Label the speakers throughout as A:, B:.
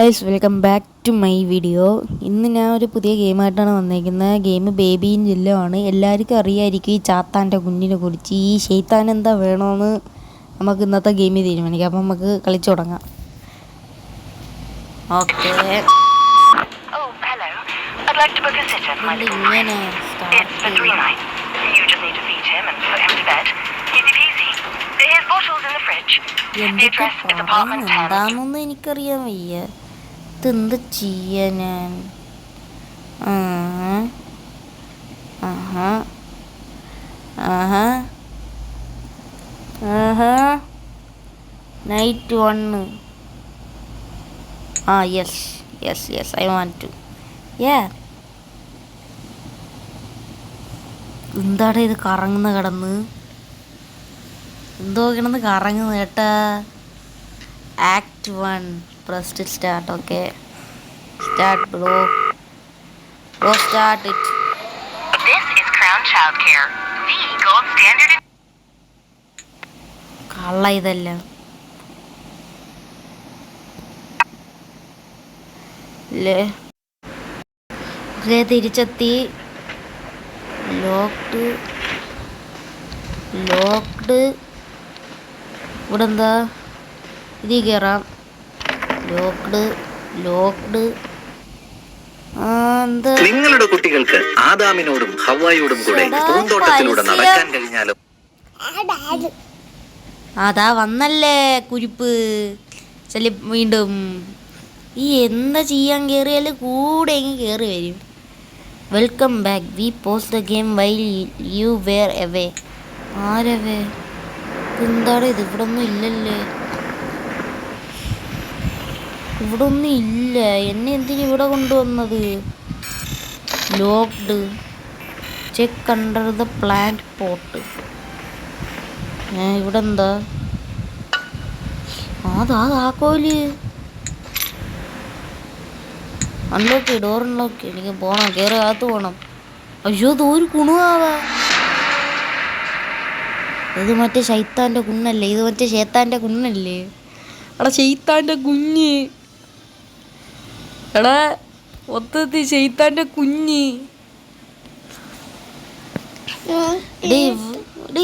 A: Guys welcome back to my video. ഇന്ന് ഞാൻ ഒരു പുതിയ ഗെയിമായിട്ടാണ് വന്നിരിക്കുന്നത്. ഗെയിം ബേബിയും ജില്ലുമാണ്. എല്ലാവർക്കും അറിയായിരിക്കും ഈ ചാത്താൻ്റെ കുഞ്ഞിനെ കുറിച്ച്. ഈ ഷെയ്ത്താൻ എന്താ വേണമെന്ന് നമുക്ക് ഇന്നത്തെ ഗെയിമിൽ തീരുമാനിക്കാം. അപ്പം നമുക്ക് കളിച്ചു തുടങ്ങാം. ഓക്കെ, ഇങ്ങനെ എന്താണെന്നൊന്നും എനിക്കറിയാൻ വയ്യ. ഇതെന്ത് ചെയ്യാ ഞാൻ? Night 1. Yes I want to. എന്താടാ ഇത് കറങ്ങുന്ന കിടന്ന്? എന്തോ കിടന്ന് കറങ്ങുന്ന കേട്ടാ. Act 1. Press to start. Okay. Start, bro. Bro, start it.
B: This is Crown Childcare, the gold standard.
A: കള്ള ഇതെല്ലാം തിരിച്ചെത്തി. ലോക്ക്ഡ്. ഇവിടെ എന്താ? ഇതിൽ കയറാം. ലോക്ക്ഡ്.
C: നിങ്ങളുടെ കുട്ടികൾക്ക് ആദാമിനോടും ഹവ്വായോടും കൂടെ പൂന്തോട്ടത്തിലൂടെ നടക്കാൻ കഴിഞ്ഞാലോ?
A: അതാ വന്നല്ലേ കുരിപ്പ്. വീണ്ടും ഈ എന്താ ചെയ്യാൻ കയറിയാൽ കൂടെ എങ്കിൽ കയറി വരും. Welcome back. We post the game while you were away. ആരവേ? എന്താണ് ഇത്? ഇവിടെ ഒന്നും ഇല്ലല്ലേ. ഇവിടെ ഒന്നും ഇല്ല. എന്നെ എന്തിനു ഇവിടെ കൊണ്ടുവന്നത്? Locked. Check under the plant pot. ഇവിടെ എന്താ? അതാക്കോല്. അൺലോക്ക്. Door unlock. എനിക്ക് പോണം. കയറി അകത്ത് പോണം. അയ്യോ, ഒരു കുണുവാവാ. ഇത് മറ്റേ ഷെയ്ത്താൻ്റെ കുഞ്ഞല്ലേ? എടാ ഷെയ്ത്താൻ്റെ കുഞ്ഞ്. എടാ മൊത്തത്തിൽ ഷെയ്ത്താൻ്റെ കുഞ്ഞ്.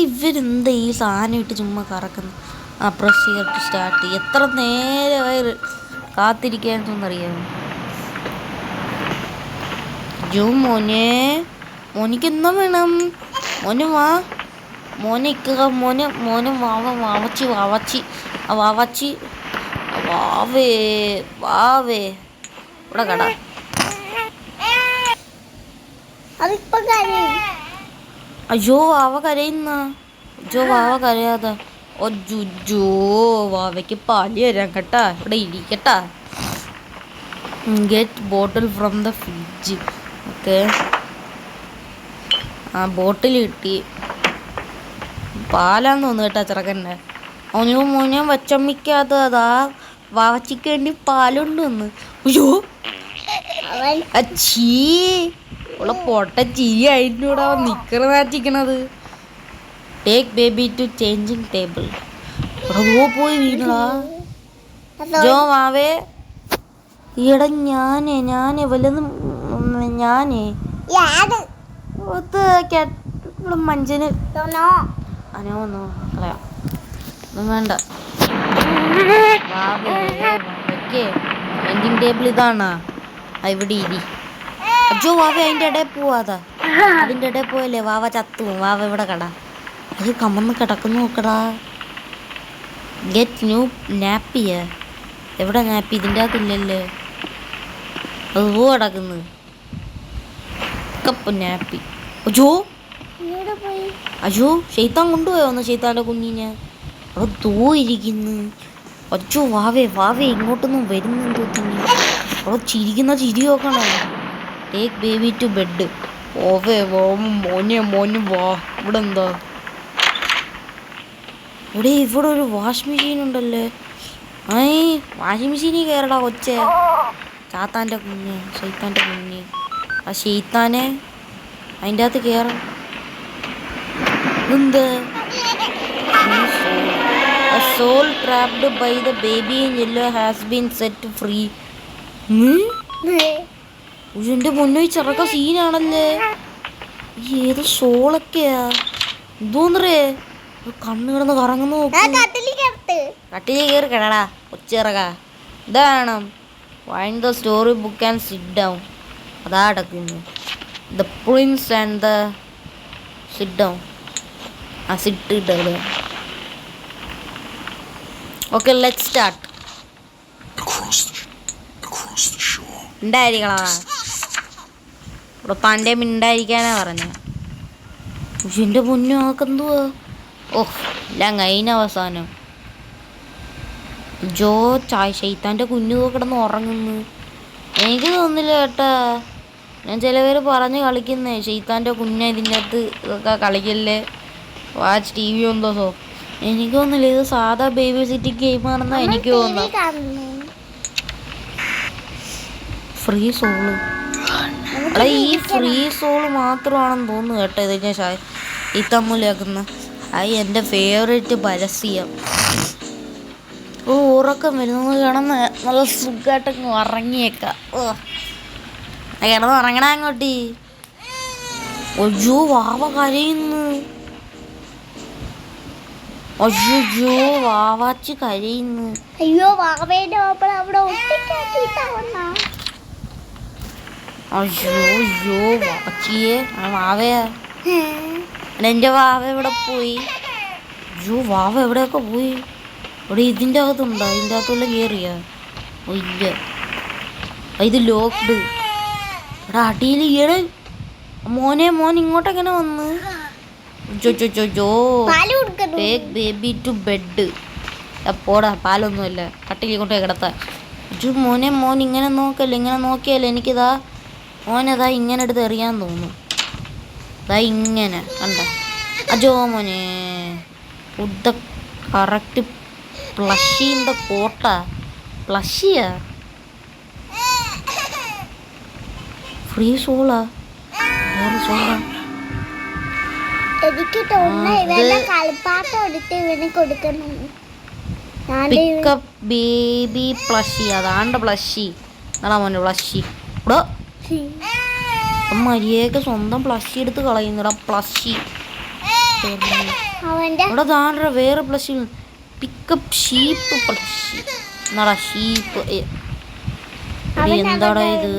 A: ഇവരെന്താ ഈ സാധനം ഇട്ട് ചുമ്മാ കറക്കുന്നു? പ്രസ് ചെയ്തിട്ട് സ്റ്റാർട്ട്. എത്ര നേരമായി കാത്തിരിക്കാന്നറിയാമോ? മോനിക്ക് എന്താ വേണം? മോനെ വാ. മോനെ വാവച്ചി വാവേ ഇവിടെ കട. അയ്യോ വാവ കരയുന്ന. വാവ കരയാതെ. വാവയ്ക്ക് പാല് തരാം കേട്ടാ. ഇവിടെ ഇരിക്കട്ടാ. Get bottle from the fridge. Okay, bottle കിട്ടി. പാലാന്ന് തോന്നുന്നു കേട്ടാ ചെറുക്കൻ്റെ. മോനെ വച്ചമ്മിക്കാത്ത അതാ വാവച്ചിക്ക് വേണ്ടി പാലുണ്ട് വന്ന്. അയ്യോ അച്ചീ ഉള്ള പൊട്ട ചിരി അതിൻ്റെ കൂടെ അവൻ നിക്കണതാറ്റിക്കണത്. Take baby to changing table. പോയി വീണടാ. വാവേ. ഈടാ ഞാനേ വല്ലതും ഇവിടെ മഞ്ചന് അനോന്നോ കളയാം. ഒന്നും വേണ്ട. ചേഞ്ചിങ് ടേബിൾ ഇതാണാ. ഇവിടെ ഇരി. അയ്യോ വാവ അതിൻ്റെ ഇടയിൽ പോവാതാ. അതിൻ്റെ ഇടയിൽ പോയല്ലേ വാവ ചത്തു. വാവ ഇവിടെ കട. അത് കമന്ന് കിടക്കുന്നു നോക്കടാ. ഗെറ്റ് ന്യൂ നാപ്പിയ. എവിടെ നാപ്പി? ഇതിൻ്റെ അകത്തില്ലല്ലേ. അത് കിടക്കുന്നു. കപ്പ് നാപ്പി. അയ്യോ ഷെയ്ത്താൻ കൊണ്ടുപോയോന്ന് ഷെയ്ത്താൻ്റെ കുഞ്ഞിനെ. അവിടെ ഇരിക്കുന്നു. അച്ഛോ വാവേ ഇങ്ങോട്ടൊന്നും വരുന്നെന്തോ തന്നെ. അവിടെ ചിരിക്കുന്ന ചിരി നോക്കണോ. Take baby to bed. മോനെ വാ. ഇവിടെ എന്താ? ഇവിടെ ഒരു വാഷിംഗ് മെഷീൻ ഉണ്ടല്ലേ. വാഷിംഗ് മെഷീനിൽ കയറടാ കൊച്ചേ. ഷെയ്ത്താൻ്റെ കുഞ്ഞ്. ആ ഷെയ്ത്താനെ അതിൻ്റെ അകത്ത് കയറാം. എന്താ? A soul trapped by the baby in yellow has been set free. എന്റെ പൊന്നു ഈ ചെറുക്ക സീനാണല്ലേ. ഏത് ഷോളൊക്കെയാ എന്തോന്നറേ കണ്ണ് കിടന്ന് കറങ്ങുന്നു. കട്ടിലേ കയറി കിടടാ ഒച്ചിറക. ഇതാണ് find the story book and sit down. അതാ അടക്കുന്നു the prince and the sit down. ആ സിറ്റ് ഇട്ടത്. Okay let's start. ഉണ്ടായിരിക്കണ ഇവിടെ പണ്ടേ മിണ്ടായിരിക്കാനാ പറഞ്ഞ. എൻ്റെ പൊന്നു ആക്കെന്തുവാ. ഓഹ് എല്ലാം കഴിഞ്ഞ അവസാനം. ജോ ഷെയ്ത്താൻ്റെ കുഞ്ഞു കിടന്ന് ഉറങ്ങുന്നു. എനിക്ക് തോന്നില്ല കേട്ടാ. ഞാൻ ചില പേര് പറഞ്ഞ് കളിക്കുന്നേ ഷെയ്ത്താൻ്റെ കുഞ്ഞ ഇതിൻ്റെ അകത്ത് ഇതൊക്കെ കളിക്കല്ലേ വാച്ച് ടി വി എന്തോ. സോ എനിക്ക് തോന്നില്ല ഇത് സാധാ ബേബി സിറ്റിംഗ് ഗെയിമാണെന്നാ എനിക്ക് തോന്നുന്നു. ഫ്രീ സോള് അല്ല ഈ ഫ്രീ സോള് മാത്രമാണെന്ന് തോന്നുന്നു കേട്ടോ. ഇതിന് ഈ തമ്മിലാക്കുന്ന എൻ്റെ ഫേവറേറ്റ് പരസ്യം. ഉറക്കം വരുന്നത് കിടന്ന് നല്ല സുഖമായിട്ടങ്ങ് ഉറങ്ങിയേക്കാം. കിടന്ന് ഉറങ്ങണ അങ്ങോട്ടി. ഒജോ വാവ കരയുന്നു. അയ്യോ വാവാച്ചി കരയുന്നു.
D: അയ്യോ വാവേന്റെ അവിടെ ഒട്ടിക്കാട്ടിട്ടാ.
A: അയ്യോ അയ്യോ വാച്ചിയെ വാവയാ. എൻ്റെ വാവ എവിടെ പോയി. അയ്യോ വാവ എവിടെയൊക്കെ പോയി. ഇവിടെ ഇതിൻ്റെ അകത്തുണ്ടോ. ഇതിൻ്റെ അകത്തുള്ള കയറിയ ഇല്ല. ഇത് ലോക്ക്ഡ്. ഇവിടെ അടിയിൽ ഈടെ മോനെ മോൻ ഇങ്ങോട്ടെങ്ങനെ വന്ന്. Take baby to bed. പോടാ പാലൊന്നുമല്ല കട്ടിൽ കൊണ്ടേ കിടത്താൻ. മോനെ മോൻ ഇങ്ങനെ നോക്കല്ലേ. ഇങ്ങനെ നോക്കിയാലേ എനിക്കിതാ മോനതാ ഇങ്ങനെ എടുത്ത് എറിയാൻ തോന്നും. അതാ ഇങ്ങനെ കണ്ട. അജോ മോനെ ഫുഡ് കറക്റ്റ് പ്ലഷീൻ്റെ കോട്ട. പ്ലഷിയാ ഫ്രീ സോളാ വേറെ സോളാ.
D: എനിക്ക് തോന്നുന്നു കളിപ്പാട്ടം എടുത്ത് ഇവന് കൊടുക്കണം.
A: Pick up baby plushie. അതാണ്ട് പ്ലഷി എന്നാ മോനെ പ്ലഷി. ഇവിടെ മര്യാദക്ക് സ്വന്തം പ്ലഷി എടുത്ത് കളയുന്നടാ പ്ലഷി. ഇവിടെ താണ്ട വേറെ പ്ലഷി. പിക്കപ്പ് ഷീപ്പ് പ്ലഷി എന്നാടാ ഷീപ്പ്. എന്താടാ ഇത്.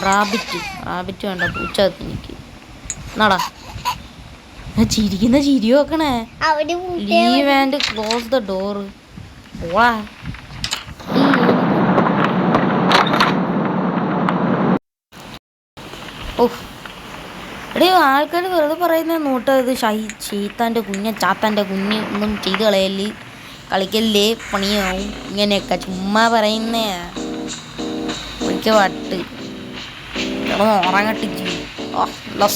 A: റാബിറ്റ്. റാബിറ്റ് വേണ്ട പൂച്ചകത്ത് എനിക്ക് എന്നാടാ. ചിരിക്കുന്ന ചിരി നോക്കണേ. Leave and close the door. പോവാ. ഓഹ് എടേ ആൾക്കാർ വെറുതെ പറയുന്ന നോട്ട്. ഇത് ഷെയ്ത്താൻ്റെ കുഞ്ഞ് ചാത്താൻ്റെ കുഞ്ഞ് ഒന്നും ചെയ്ത് കളയല് കളിക്കല്ലേ പണിയാവും ഇങ്ങനെയൊക്കെ ചുമ്മാ പറയുന്നേ. എനിക്ക് വട്ട് ഉറങ്ങട്ട്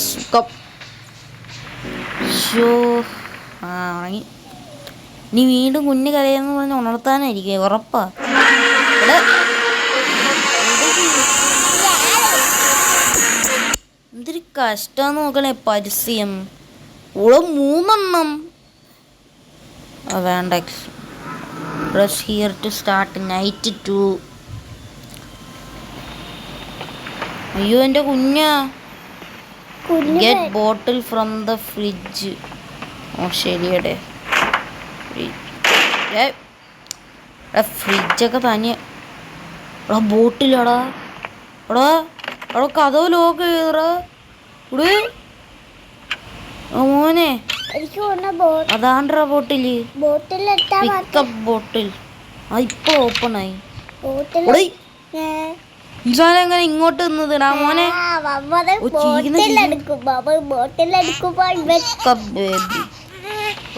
A: സുഖം. ഉറങ്ങി. ഇനി വീണ്ടും കുഞ്ഞ് കരയെന്ന് പറഞ്ഞ് ഉണർത്താനായിരിക്കും ഉറപ്പാ. എന്തൊരു കഷ്ടം നോക്കണേ പരസ്യം. ഓള് 3 വേണ്ട. Press here to start night 2. അയ്യോ എൻ്റെ കുഞ്ഞാ. Get bottle from the fridge. ഓ ശരിയടേ. ഫ്രിഡ്ജൊക്കെ തനിയെ. എടാ ബോട്ടിലടാ. എടാ എടാ കഥവ് ലോക്ക് ചെയ്തടാ. ഇവിടെ മോനെ അതാണ്ടാ ബോട്ടില്. പിക്കപ്പ് ബോട്ടിൽ. ഇപ്പൊ ഓപ്പൺ ആയി. ഇസാനം എങ്ങനെ ഇങ്ങോട്ട് നിന്നതിടാ മോനെ.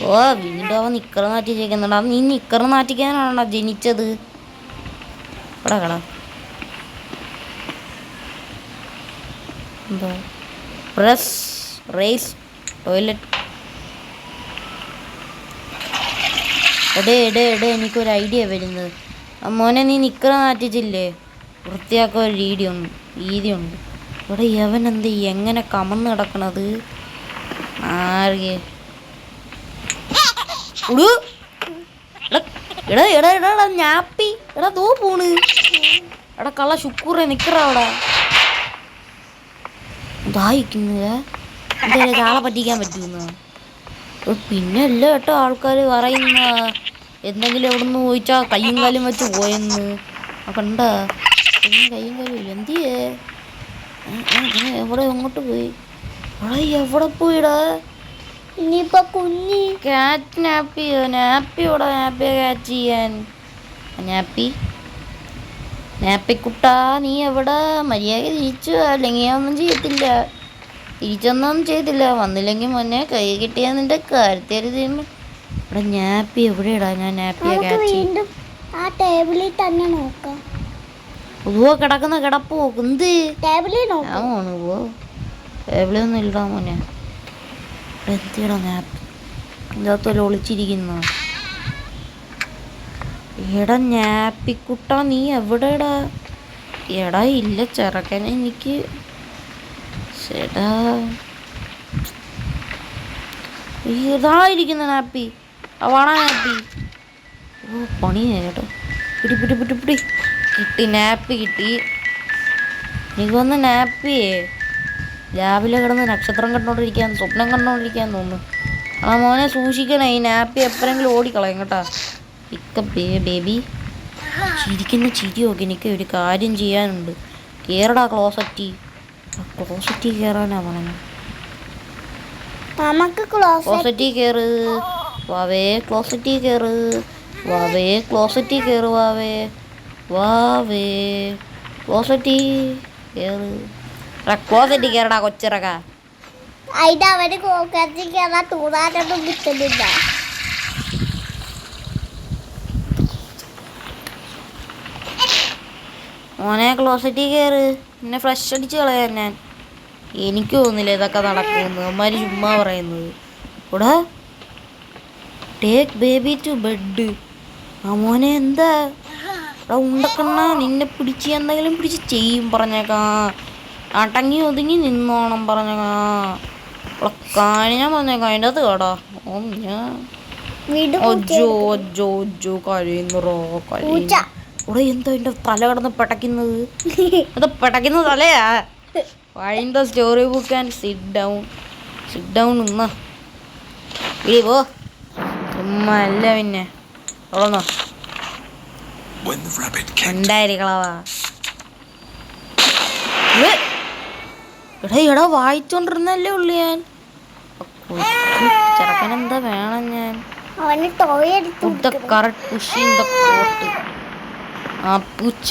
A: ഓ വീണ്ടും അവൻ നിക്കറ് നാറ്റിച്ചേക്കുന്നുണ്ടാ. നീ നിക്കറ് നാറ്റിക്കാനാണോ ജനിച്ചത്. കടാ കടാ എന്താ പ്രസ് റേസ് ടോയ്ലറ്റ്. എടേ എനിക്കൊരു ഐഡിയ വരുന്നത്. മോനെ നീ നിക്കറ് നാറ്റിച്ചില്ലേ വൃത്തിയാക്കാൻ ഒരു രീതിയുണ്ട്. ഇവിടെ യവൻ എന്ത് എങ്ങനെ കമന്ന് കിടക്കണത്. ആർക്കെ എടാ ഞാപ്പി. എടാ തോ പോണ്. എടാ കള്ള ശുക്കൂറെ നിക്കറ അവിടെ ദാഹിക്കുന്നില്ല എന്തായാലും ചാളെ പറ്റിക്കാൻ പറ്റുന്ന പിന്നെ അല്ല കേട്ടോ ആൾക്കാർ പറയുന്ന എന്തെങ്കിലും എവിടെ നിന്ന് ചോദിച്ചാ കയ്യും കാലും വെച്ച് പോയെന്ന് കണ്ട കയ്യും കാലും ഇല്ല എന്തിയേ എവിടെ എങ്ങോട്ട് പോയി എവിടെ പോയിടാ
D: ഇനിയിപ്പൊ കുഞ്ഞി
A: ക്യാറ്റ് നാപ്പിയോ നാപ്പിയോടെ നാപ്പിയെ ക്യാച്ച് ചെയ്യാൻ നാപ്പിക്കുട്ടാ നീ എവിടെ മര്യാദ തിരിച്ചു അല്ലെങ്കിൽ ഞാൻ ഒന്നും ചെയ്യത്തില്ല തിരിച്ചൊന്നും ചെയ്തില്ല വന്നില്ലെങ്കിൽ മുന്നേ കൈ കിട്ടിയാൽ നിന്റെ കാര്യത്തിൽ ഇവിടെ നാപ്പി എവിടെയിടാ ഞാൻ നാപ്പിയെ
D: നമുക്ക്
A: ക്യാച്ച്
D: വീണ്ടും ആ ടേബിളിൽ തന്നെ നോക്കാം
A: പൊതുവെ കിടക്കുന്ന കിടപ്പ് എന്ത്
D: ടേബിളിൽ
A: ഞാൻ
D: നോക്കാം
A: പോണു പോ ടേബിളൊന്നും ഇല്ലടാ മോനെ എന്തിടാ നാപ്പി ഇതിനകത്തോലെ ഒളിച്ചിരിക്കുന്ന എടാ നാപ്പിക്കുട്ടാ നീ എവിടെടാ എടാ ഇല്ല ചെറുക്കനെ എനിക്ക് ചേട്ടാ ഇതായിരിക്കുന്ന നാപ്പി അവാണ നാപ്പി ഓ പണിയാ കേട്ടോ പിടി കിട്ടി നാപ്പി കിട്ടി എനിക്ക് വന്ന് നാപ്പിയേ രാവിലെ കിടന്ന് നക്ഷത്രം കണ്ടോണ്ടിരിക്കാൻ സ്വപ്നം കണ്ടോണ്ടിരിക്കാൻ തോന്നുന്നു ആ മോനെ സൂക്ഷിക്കണേ ഈ നാപ്പി എപ്പോഴെങ്കിലും ഓടിക്കളയും കേട്ടാ ഇക്ക ബേബി ചിരിക്കുന്ന ചിരി നോക്കി എനിക്ക് ഒരു കാര്യം ചെയ്യാനുണ്ട് കേറടാ ക്ലോസറ്റി കയറാനാ പറഞ്ഞു
D: നമുക്ക് ക്ലോസറ്റ്
A: ക്ലോസറ്റി കയറ് വാവേ ക്ലോസറ്റി കയറ് വാവേ ക്ലോസറ്റി കയറ് വാവേ ക്ലോസറ്റി കയറ് ക്ലോസറ്റി കയറടാ കൊച്ചിറക്ക
D: അതിന്റെ അവന് ക്ലോസറ്റ് കയറാൻ തൂറാനൊന്നും കിട്ടുന്നില്ല
A: മോനെ ക്ലോസറ്റിൽ കയറ് പിന്നെ ഫ്ലഷ് അടിച്ച് കളയാൻ ഞാൻ എനിക്ക് തോന്നുന്നില്ല ഇതൊക്കെ നടക്കുമെന്ന് അമ്മമാര് ചുമ്മാ പറയുന്നത് ഇവിടെ ടേക്ക് ബേബി ടു ബെഡ് ആ മോനെ എന്താ ഇവിടെ ഉണ്ടക്കണ്ണ നിന്നെ പിടിച്ച് എന്തെങ്കിലും പിടിച്ച് ചെയ്യും പറഞ്ഞേക്കാം അടങ്ങി ഒതുങ്ങി നിന്നോണം പറഞ്ഞേക്കാം ഇവിടെ ഞാൻ പറഞ്ഞേക്കാം അതിൻ്റെ അത് കേടാ ഓ ഞാൻ ഒജോ കഴിയുന്നോ കഴിയുന്നു ഇവിടെ എന്താ എൻ്റെ തല കിടന്ന് പിടയ്ക്കുന്നത് അത് പിടയ്ക്കുന്ന തലയാ find the story book and sit down നിന്നാ ഇടി പോ ചുമ്മാ അല്ല പിന്നെ ഉള്ളന്നോ ഉണ്ടായിരിക്കളവാ എടാ വായിച്ചോണ്ടിരുന്നല്ലേ ഉള്ളു ഞാൻ ചെറുക്കനെന്താ വേണം ഞാൻ
D: അവന് ടോയ് എടുത്തു
A: കറക്റ്റ് പുഷിങ് ദ കോട്ട് ആ പൂച്ച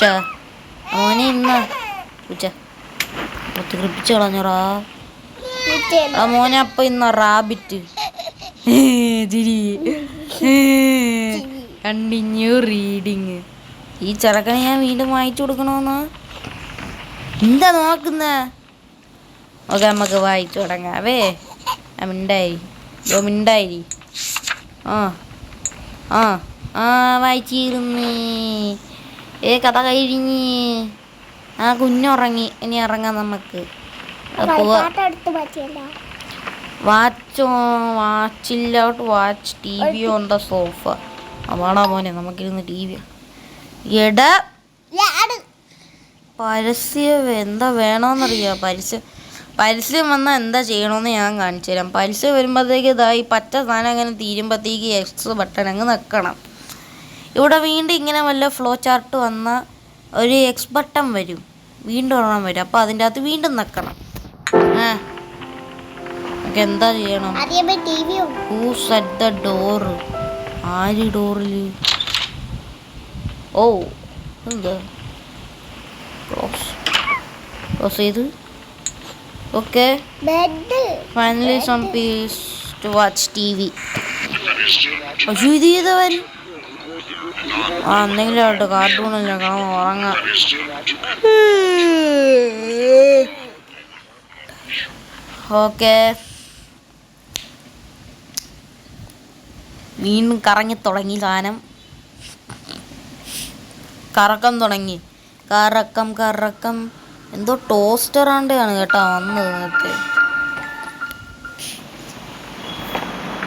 A: മോനെ ഇന്നാ പൂച്ച ഒത്തിരിപ്പിച്ച് കളഞ്ഞറാ ആ മോനെ അപ്പൊ ഇന്ന റാബിറ്റ് കണ്ടിന്യൂ റീഡിങ് ഈ ചെറുക്കനെ ഞാൻ വീണ്ടും വായിച്ചു കൊടുക്കണോന്ന് എന്താ നോക്കുന്ന ഓക്കെ നമുക്ക് വായിച്ചു തുടങ്ങാവേ മിണ്ടായി ആ ആ ആ വായിച്ചിരുന്നേ കഥ കഴിഞ്ഞ് ആ കുഞ്ഞുറങ്ങി ഇനി ഇറങ്ങാം നമുക്ക് watch T V on the sofa അവാണാ മോനെ നമുക്കിരുന്ന് ടി വി എടാ പരസ്യം എന്താ വേണോന്നറിയാം പരസ്യം വന്നാൽ എന്താ ചെയ്യണമെന്ന് ഞാൻ കാണിച്ചു തരാം പരസ്യം വരുമ്പോഴത്തേക്ക് ഇതായി പച്ച സാധനം അങ്ങനെ തീരുമ്പോഴത്തേക്ക് എക്സ് ബട്ടൺ അങ്ങ് നിൽക്കണം ഇവിടെ വീണ്ടും ഇങ്ങനെ വല്ല ഫ്ലോ ചാർട്ട് വന്ന ഒരു എക്സ് ബട്ടൺ വരും വീണ്ടും ഒരെണ്ണം വരും അപ്പോൾ അതിൻ്റെ അകത്ത് വീണ്ടും നിൽക്കണം നമുക്ക് എന്താ ചെയ്യണം ഹൂസ് അറ്റ് ദ ഡോറ് ആര് ഡോറിൽ ഓ എന്താ ക്ലോസ് ചെയ്ത് okay finally some peace to watch T V പക്ഷേ ഇത് ചെയ്തവൻ ആ എന്തെങ്കിലും ആയിട്ട് കാർട്ടൂണല്ല കാണാൻ ഉറങ്ങാം ഓക്കെ വീണ്ടും കറങ്ങി തുടങ്ങി സാധനം കറക്കം തുടങ്ങി കറക്കം എന്തോ ടോസ്റ്റർ ആണ്ടാണ് കേട്ടോ വന്നത് നേരത്തെ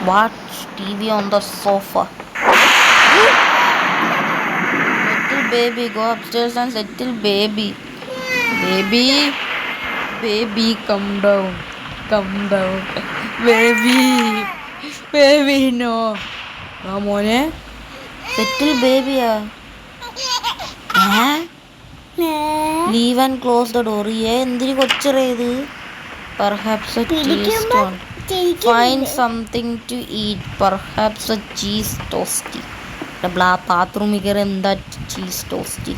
A: watch T V on the sofa baby. Go upstairs and settle baby. Baby, come down. Baby, no. മോനെ സെറ്റിൽ ബേബിയാ. Leave and close the door. എന്തിന് കൊച്ചറ ഇത്? Perhaps a cheese stone. Find something to eat. Perhaps a cheese toasty. ബാത്റൂമിൽ കയറി എന്താ cheese toastie?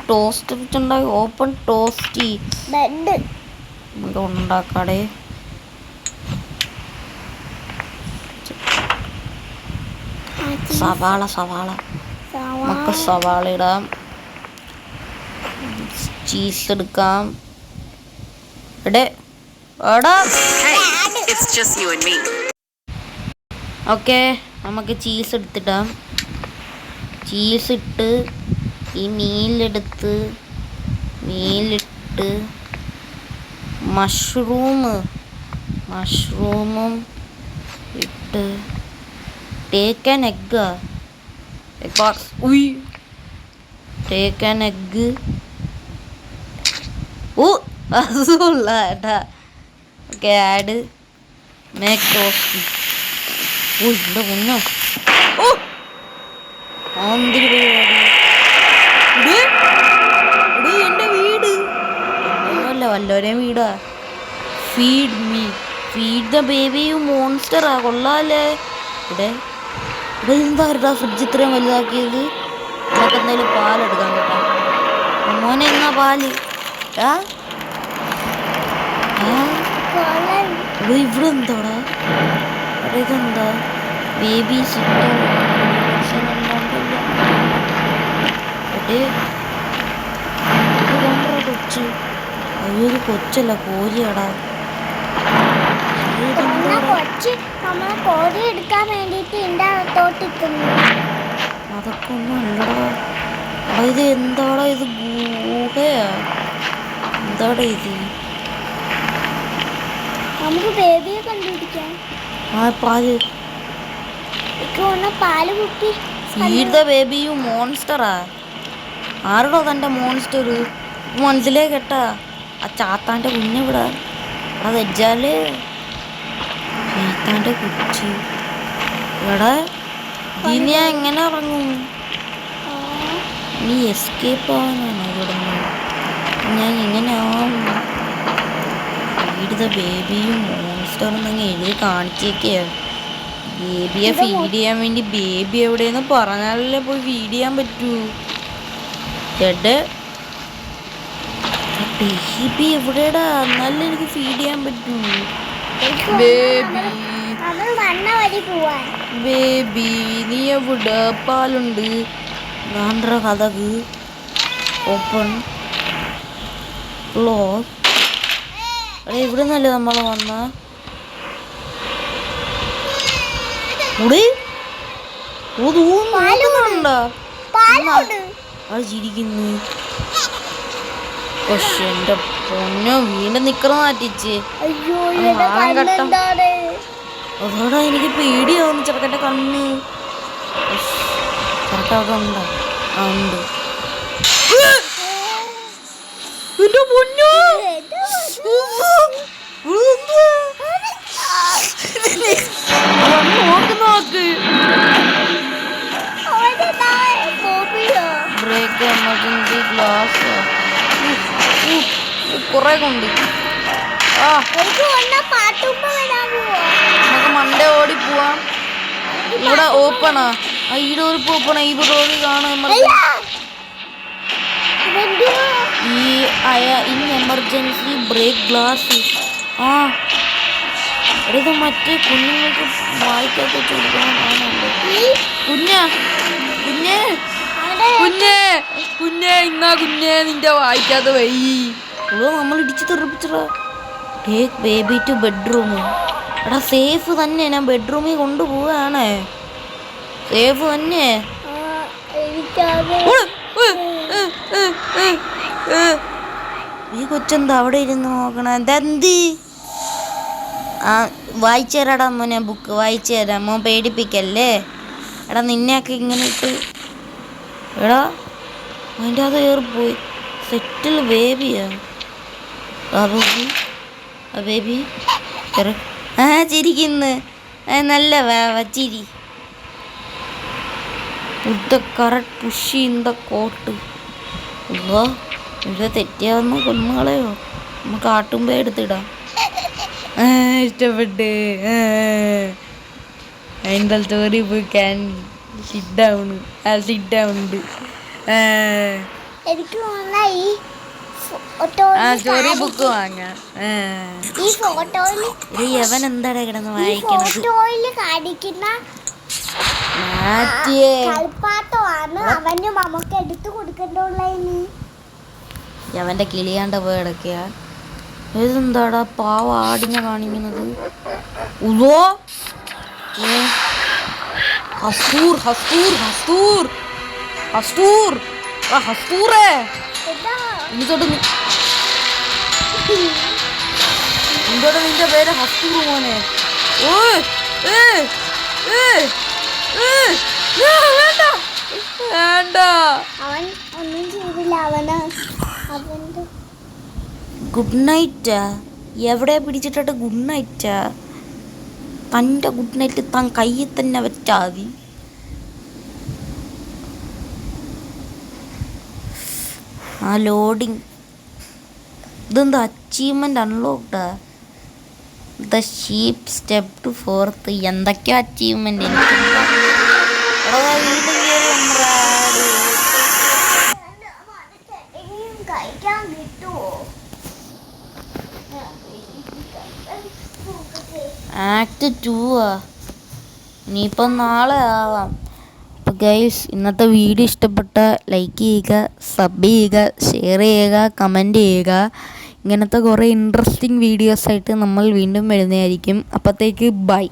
A: Toast വെച്ചുണ്ടാക്കി open toastie ഉണ്ടാക്കാടേ. സവാള നമുക്ക് സവാള ഇടാം. ചീസ് എടുക്കാം. ഓക്കെ, നമുക്ക് ചീസ് എടുത്തിടാം. ചീസ് ഇട്ട് ഈ മീനിലിട്ട് മഷ്റൂമും ഇട്ട് take an egg. Take an egg. അതുള്ള ഏട്ടാ. Okay, add make toast. ഇവിടെ മുന്നോ എന്തൊരു പരിപാടി. എൻ്റെ വീട് അല്ല, വല്ലവരെയും വീടാ. ഫീഡ് ദ ബേബി മോൺസ്റ്ററാ. കൊള്ളാല്ലേ. ഇവിടെ എന്താ ഫ്രിഡ്ജ് ഇത്രയും വലുതാക്കിയത്? നമുക്ക് എന്തായാലും പാലെടുക്കാൻ കേട്ടോ. മോനെ എന്നാ പാല്? ഇവിടെ എന്താടാ? ഇതെന്താ? ബേബി കൊച്ച്. അയ്യൊരു കൊച്ചല്ല, കോരിയാടാ. അതൊക്കെ ഒന്നും അല്ലടാ. ഇത് എന്താടാ? ഇത് ഗുഹയാ? എന്താടാ ഇത്?
D: നമുക്ക് ബേബിയെ കണ്ടുപിടിക്കാം.
A: പാല്
D: കുട്ടി.
A: ഫീഡ് ദ ബേബി യു മോൺസ്റ്ററാ. ആരോടോ തൻ്റെ മോൺസ്റ്റർ? മനസ്സിലേ കേട്ടാ. ആ ചാത്താൻ്റെ കുഞ്ഞിവിടെ. അത് വെച്ചാല് ചാത്താൻ്റെ കുച്ചി. ഇവിടെ ഇനി എങ്ങനെ ഇറങ്ങും? നീ എസ്കേപ്പ് ആവാനാണോ ഇവിടെ? ഞാൻ ഇങ്ങനെ ആവും. ഫീഡ് ദ ബേബിയും മോൺസ്റ്റർ എന്നങ്ങ് എഴുതി കാണിച്ചേക്കാ. ബേബിയെ ഫീഡ് ചെയ്യാൻ വേണ്ടി ബേബി എവിടെയെന്ന് പറഞ്ഞാലല്ലേ പോയി ഫീഡ് ചെയ്യാൻ പറ്റൂ. ബേബി എവിടെടാ? എന്നാലേ എനിക്ക് ഫീഡ് ചെയ്യാൻ പറ്റൂ. ബേബി നീ എവിടെ? പാലുണ്ട്. വേണ്ട കഥക് ഓപ്പൺ ക്ലോസ്. ഇവിടെ നിന്നല്ലേ നമ്മൾ വന്ന? അത് ചിരിക്കുന്നു. പക്ഷെ എന്റെ പൊന്നോ, വീണ്ടും നിക്കറ മാറ്റിച്ച്. അതോടാ എനിക്ക് പേടിയാവുന്നു. ചെറുക്കൻ്റെ കണ്ണ്. ചെറുക്കൊക്കെ ഉണ്ടോ? ആ ഉണ്ട്. എന്റെ പൊന്നോ, നോക്ക്. ബ്രേക്ക് എമർജൻസി ഗ്ലാസ് കുറെ കൊണ്ട്. നമുക്ക് മണ്ടേ ഓടി പോവാം. ഇവിടെ ഓപ്പണാ. ഈ ഡോർ ഓപ്പണാ. ഈ ഡോറിൽ കാണാൻ ഇൻ എമർജൻസി ബ്രേക്ക് ഗ്ലാസ്. ഇത് മറ്റേ കുഞ്ഞുങ്ങൾക്ക് വായിക്കാത്ത ചോദിക്കാനുണ്ട്. കുഞ്ഞേ ഇന്നാ കുഞ്ഞേ നിന്റെ വായിക്കാത്ത വൈ. നമ്മൾ ഇടിച്ച് തെറിപ്പിച്ചടാ. Take baby to bedroom. എടാ സേഫ് തന്നെ. ഞാൻ ബെഡ്റൂമിൽ കൊണ്ടുപോവാണ്. സേഫ് തന്നെ. ഈ കൊച്ചെന്താ അവിടെ ഇരുന്ന് നോക്കണ? എന്തെന്തി? വായിച്ചു തരാടാ മോനെ. ബുക്ക് വായിച്ചു തരാം. മോൻ പേടിപ്പിക്കല്ലേ. എടാ നിന്നെയൊക്കെ ഇങ്ങനെ ഇട്ട് എടാ അതിൻ്റെ അത് കയറിപ്പോയി. സെറ്റിൽ ബേബിയാ ആ ബേബി ആ ചിരിക്കുന്നു. നല്ല ചിരി. Correct push in the cot. അല്ലോ ഇവിടെ തെറ്റിയാവുന്ന കൊന്നുകളെയോ നമുക്ക് കാട്ടുമ്പോ എടുത്തിടാം. ഇഷ്ടപ്പെട്ട് അതിൻ്റെ സ്റ്റോറി പോയി ക്യാൻ സിറ്റ് ഡൗൺ ഉണ്ട്.
D: എനിക്ക് തോന്നുന്ന ഈ
A: സ്റ്റോറി ബുക്ക് വാങ്ങാം.
D: ഈ ഫോട്ടോയില്
A: യവൻ എന്താണ് കിടന്ന് വായിക്കണത്?
D: ഫോട്ടോയില് കാണിക്കുന്ന
A: മാറ്റിയേ
D: കളിപ്പാട്ടമാണ് അവന് നമുക്ക് എടുത്തു കൊടുക്കണ്ടുള്ളതിന്.
A: അവൻ്റെ കിളിയാണ്ട പോയി കിടക്കുക. ഇതെന്താടാ പാവ ആടിനെ കാണിക്കുന്നത്? ഉവ്വോ ഹസ്തൂർ ഹസ്തൂർ ഹസ്തൂർ ഹസ്തൂർ ഹസ്തൂറേ ഇങ്ങോട്ട് നിന്റെ പേര് ഹസ്തൂർ മോനെ. വേണ്ട
D: അവൻ ഒന്നും ചെയ്തില്ല. അവന്റെ
A: ഗുഡ് നൈറ്റാ. എവിടെ പിടിച്ചിട്ടിട്ട് ഗുഡ് നൈറ്റാ? തൻ്റെ ഗുഡ് നൈറ്റ് താൻ കയ്യിൽ തന്നെ വെച്ചാൽ മതി. ആ ലോഡിങ് ഇതെന്താ അച്ചീവ്മെൻ്റ് അൺലോക്ക്ഡാ. The sheep stepped forth. എന്തൊക്കെയോ അച്ചീവ്മെൻ്റ് എനിക്ക്
D: കഴിക്കാൻ കിട്ടുമോ?
A: ആക്ട് 2 ഇനിയിപ്പം നാളെ ആവാം. അപ്പോൾ ഗൈസ് ഇന്നത്തെ വീഡിയോ ഇഷ്ടപ്പെട്ട ലൈക്ക് ചെയ്യുക, സബ് ചെയ്യുക, ഷെയർ ചെയ്യുക, കമൻറ്റ് ചെയ്യുക. ഇങ്ങനത്തെ കുറേ ഇൻട്രസ്റ്റിംഗ് വീഡിയോസായിട്ട് നമ്മൾ വീണ്ടും വരുന്നതായിരിക്കും. അപ്പോഴത്തേക്ക് ബൈ.